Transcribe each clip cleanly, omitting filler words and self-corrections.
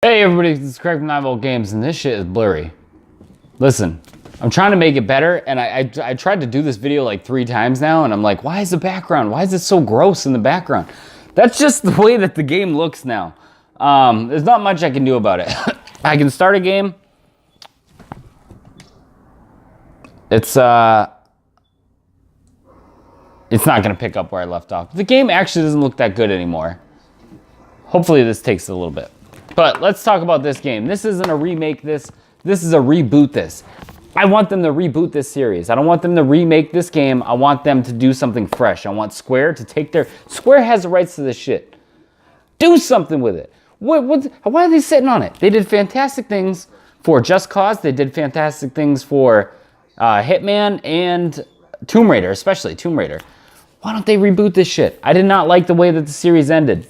Hey everybody, this is Craig from 9 Games, and this shit is blurry. Listen, I'm trying to make it better, and I tried to do this video like 3 times now, and I'm like, why is the background? Why is it so gross in the background? That's just the way that the game looks now. There's not much I can do about it. I can start a game. It's not gonna pick up where I left off. The game actually doesn't look that good anymore. Hopefully this takes a little bit. But let's talk about this game. This isn't a remake this is a reboot this. I want them to reboot this series. I don't want them to remake this game. I want them to do something fresh. I want Square to take their... Square has the rights to this shit. Do something with it. Why are they sitting on it? They did fantastic things for Just Cause. They did fantastic things for Hitman and Tomb Raider, especially Tomb Raider. Why don't they reboot this shit? I did not like the way that the series ended.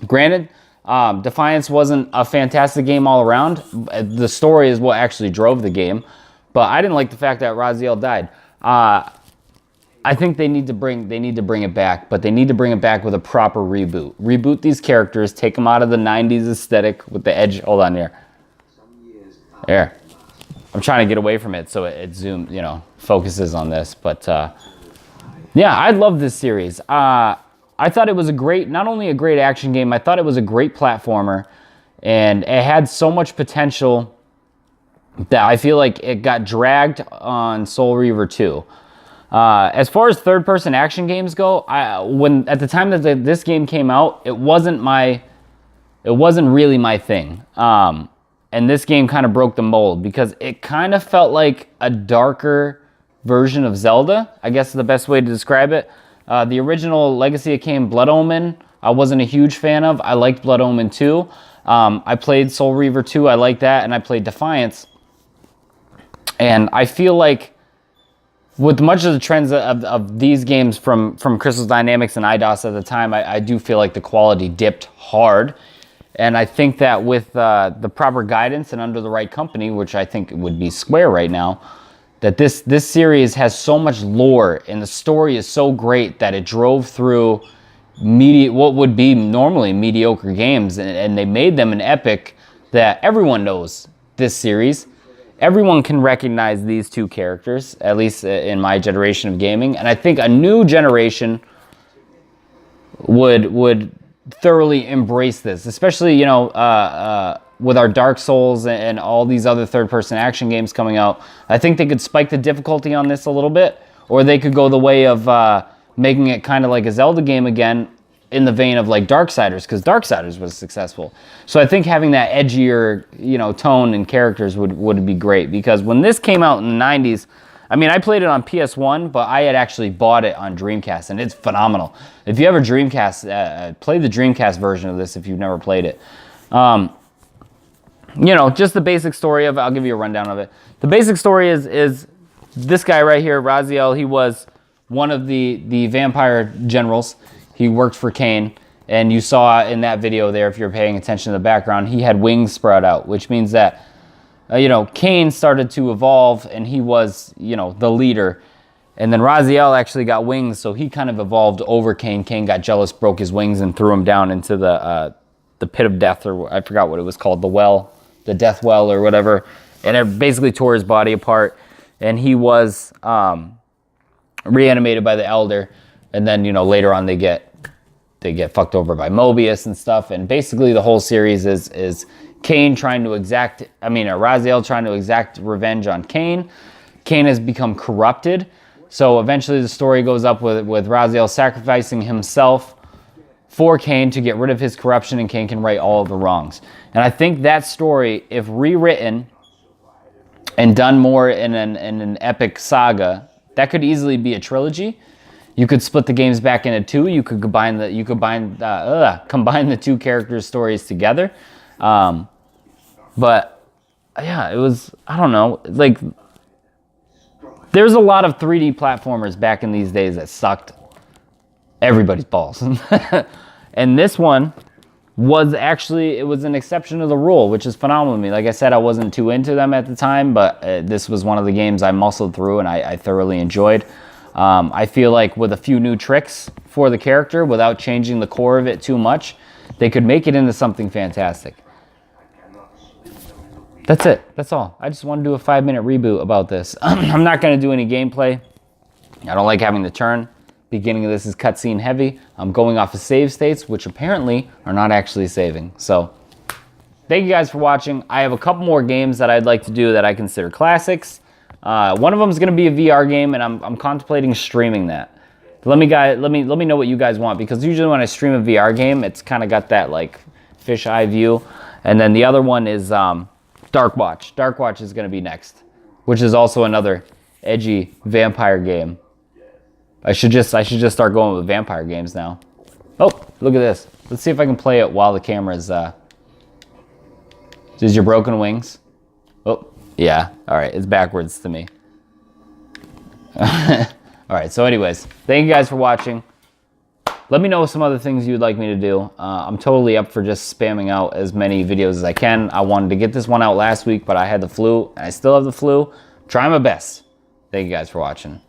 Granted, Defiance wasn't a fantastic game all around. The story is what actually drove the game, but I didn't like the fact that Raziel died. I think they need to bring it back, but they need to bring it back with a proper reboot. Reboot these characters, take them out of the 90s aesthetic with the edge. Hold on here. There. I'm trying to get away from it so it zooms, focuses on this, but yeah, I love this series. I thought it was not only a great action game, I thought it was a great platformer, and it had so much potential that I feel like it got dragged on Soul Reaver 2. As far as third-person action games go, at the time that this game came out, it wasn't really my thing. And this game kind of broke the mold because it kind of felt like a darker version of Zelda, I guess is the best way to describe it. The original Legacy of Kain Blood Omen, I wasn't a huge fan of. I liked Blood Omen 2. I played Soul Reaver 2, I liked that, and I played Defiance. And I feel like with much of the trends of these games from Crystal Dynamics and IDOS at the time, I do feel like the quality dipped hard. And I think that with the proper guidance and under the right company, which I think would be Square right now, that this series has so much lore and the story is so great that it drove through what would be normally mediocre games, and they made them an epic that everyone knows this series. Everyone can recognize these two characters, at least in my generation of gaming, and I think a new generation would thoroughly embrace this, especially with our Dark Souls and all these other third-person action games coming out. I think they could spike the difficulty on this a little bit, or they could go the way of making it kind of like a Zelda game again, in the vein of like Darksiders, because Darksiders was successful. So I think having that edgier, tone and characters would be great, because when this came out in the 90s, I mean, I played it on PS1, but I had actually bought it on Dreamcast, and it's phenomenal. If you have a Dreamcast, play the Dreamcast version of this if you've never played it. Just the basic story of it, I'll give you a rundown of it. The basic story is this guy right here, Raziel. He was one of the vampire generals. He worked for Kain, and you saw in that video there, if you're paying attention to the background, he had wings sprout out, which means that, Kain started to evolve, and he was, the leader. And then Raziel actually got wings, so he kind of evolved over Kain. Kain got jealous, broke his wings, and threw him down into the pit of death, or I forgot what it was called, the death well or whatever, and it basically tore his body apart, and he was reanimated by the Elder, and then later on they get fucked over by Mobius and stuff, and basically the whole series is Kain trying to Raziel trying to exact revenge on Kain. Kain has become corrupted, so eventually the story goes up with Raziel sacrificing himself for Kain to get rid of his corruption, and Kain can right all of the wrongs. And I think that story, if rewritten and done more in an epic saga, that could easily be a trilogy. You could split the games back into 2. You could combine the two characters' stories together. But yeah, it was, I don't know, like, there's a lot of 3D platformers back in these days that sucked everybody's balls. And this one was actually, it was an exception to the rule, which is phenomenal to me. Like I said, I wasn't too into them at the time, but this was one of the games I muscled through and I thoroughly enjoyed. I feel like with a few new tricks for the character, without changing the core of it too much, they could make it into something fantastic. That's it. That's all. I just want to do a 5-minute reboot about this. I'm not going to do any gameplay. I don't like having to turn. Beginning of this is cutscene heavy. I'm going off of save states, which apparently are not actually saving. So, thank you guys for watching. I have a couple more games that I'd like to do that I consider classics. One of them is going to be a VR game, and I'm contemplating streaming that. Let me know what you guys want, because usually when I stream a VR game, it's kind of got that like fisheye view. And then the other one is Dark Watch. Dark Watch is going to be next, which is also another edgy vampire game. I should just start going with vampire games now. Oh, look at this. Let's see if I can play it while the camera's Is your broken wings? Oh, yeah. All right, it's backwards to me. All right, so anyways, thank you guys for watching. Let me know some other things you'd like me to do. I'm totally up for just spamming out as many videos as I can. I wanted to get this one out last week, but I had the flu, and I still have the flu. Try my best. Thank you guys for watching.